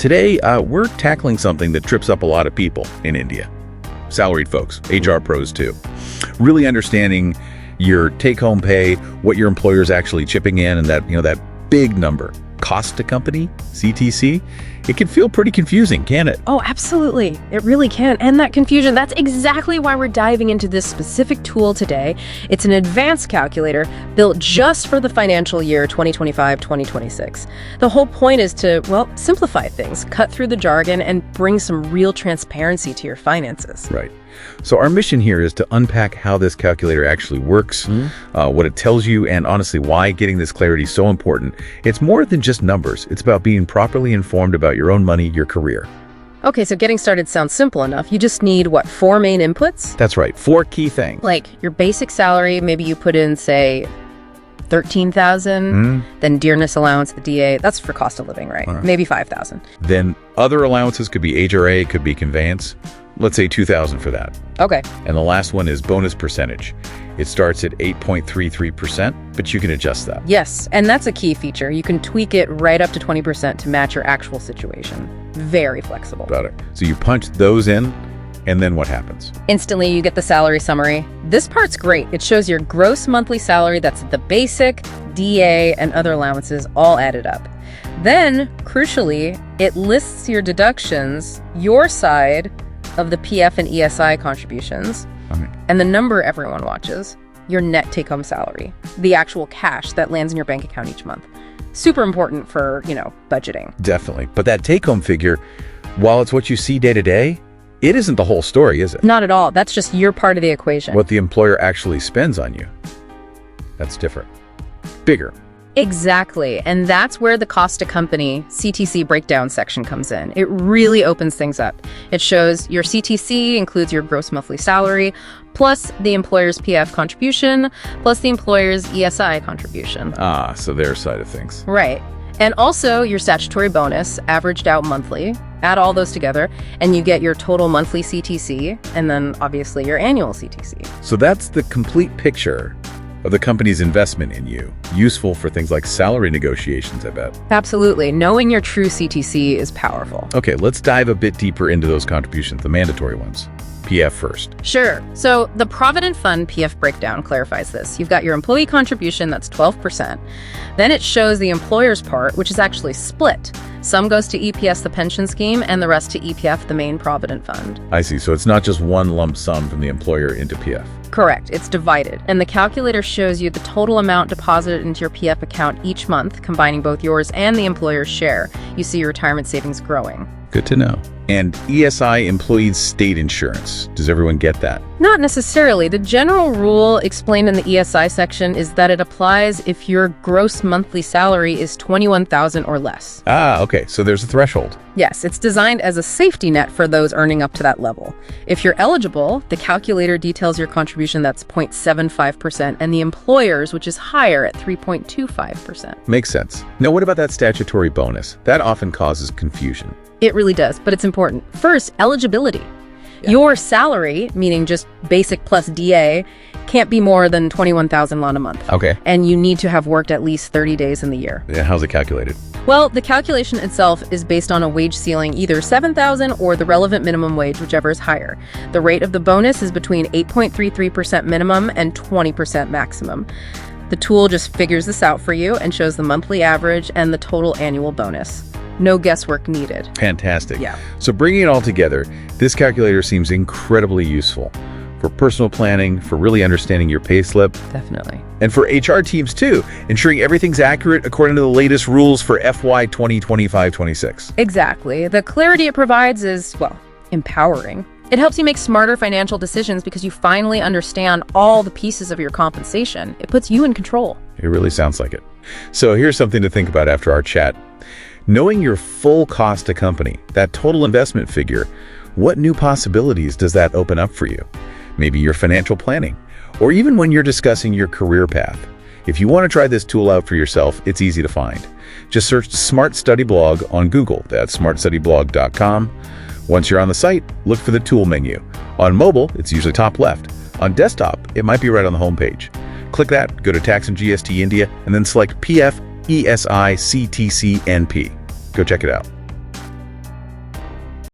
Today, we're tackling something that trips up a lot of people in India. Salaried folks, HR pros too. Really understanding your take-home pay, what your employer is actually chipping in, and that big number, cost to company, CTC. It can feel pretty confusing, can it? Oh, absolutely. It really can. And that confusion, that's exactly why we're diving into this specific tool today. It's an advanced calculator built just for the financial year 2025-2026. The whole point is to, simplify things, cut through the jargon, and bring some real transparency to your finances. Right. So our mission here is to unpack how this calculator actually works, what it tells you, and honestly, why getting this clarity is so important. It's more than just numbers. It's about being properly informed about your own money, your career. Okay, so getting started sounds simple enough. You just need, 4 main inputs? That's right, 4 key things. Like your basic salary, maybe you put in, say, $13,000, then dearness allowance, the DA, that's for cost of living, right? Maybe $5,000. Then other allowances could be HRA, could be conveyance. Let's say $2,000 for that. Okay. And the last one is bonus percentage. It starts at 8.33%, but you can adjust that. Yes, and that's a key feature. You can tweak it right up to 20% to match your actual situation. Very flexible. Got it. So you punch those in, and then what happens? Instantly, you get the salary summary. This part's great. It shows your gross monthly salary, that's the basic, DA, and other allowances all added up. Then, crucially, it lists your deductions, your side of the PF and ESI contributions, and the number everyone watches, your net take-home salary, the actual cash that lands in your bank account each month. Super important for, budgeting. Definitely. But that take-home figure, while it's what you see day to day, it isn't the whole story, is it? Not at all. That's just your part of the equation. What the employer actually spends on you, that's different. Bigger. Exactly. And that's where the cost to company CTC breakdown section comes in. It really opens things up. It shows your CTC includes your gross monthly salary, plus the employer's PF contribution, plus the employer's ESI contribution. So their side of things. Right. And also your statutory bonus, averaged out monthly. Add all those together, and you get your total monthly CTC, and then obviously your annual CTC. So that's the complete picture of the company's investment in you. Useful for things like salary negotiations, I bet. Absolutely. Knowing your true CTC is powerful. Okay, let's dive a bit deeper into those contributions, the mandatory ones. PF first. Sure. So the Provident Fund PF breakdown clarifies this. You've got your employee contribution, that's 12%. Then it shows the employer's part, which is actually split. Some goes to EPS, the pension scheme, and the rest to EPF, the main Provident Fund. I see. So it's not just one lump sum from the employer into PF. Correct. It's divided. And the calculator shows you the total amount deposited into your PF account each month, combining both yours and the employer's share. You see your retirement savings growing. Good to know. And ESI employees state insurance. Does everyone get that? Not necessarily. The general rule explained in the ESI section is that it applies if your gross monthly salary is $21,000 or less. Okay. So there's a threshold. Yes, it's designed as a safety net for those earning up to that level. If you're eligible, the calculator details your contribution, that's 0.75%, and the employer's, which is higher at 3.25%. Makes sense. Now, what about that statutory bonus? That often causes confusion. It really does, but it's important. First, eligibility. Yeah. Your salary, meaning just basic plus DA, can't be more than $21,000 a month. Okay. And you need to have worked at least 30 days in the year. Yeah, how's it calculated? Well, the calculation itself is based on a wage ceiling, either $7,000 or the relevant minimum wage, whichever is higher. The rate of the bonus is between 8.33% minimum and 20% maximum. The tool just figures this out for you and shows the monthly average and the total annual bonus. No guesswork needed. Fantastic. Yeah. So bringing it all together, this calculator seems incredibly useful for personal planning, for really understanding your pay slip. Definitely. And for HR teams too, ensuring everything's accurate according to the latest rules for FY 2025-26. Exactly. The clarity it provides is, empowering. It helps you make smarter financial decisions because you finally understand all the pieces of your compensation. It puts you in control. It really sounds like it. So here's something to think about after our chat. Knowing your full cost to company, that total investment figure, what new possibilities does that open up for you? Maybe your financial planning, or even when you're discussing your career path. If you want to try this tool out for yourself, it's easy to find. Just search Smart Study Blog on Google. That's smartstudyblog.com. Once you're on the site, look for the tool menu. On mobile, it's usually top left. On desktop, it might be right on the homepage. Click that, go to Tax and GST India, and then select PF ESI CTC NP. Go check it out.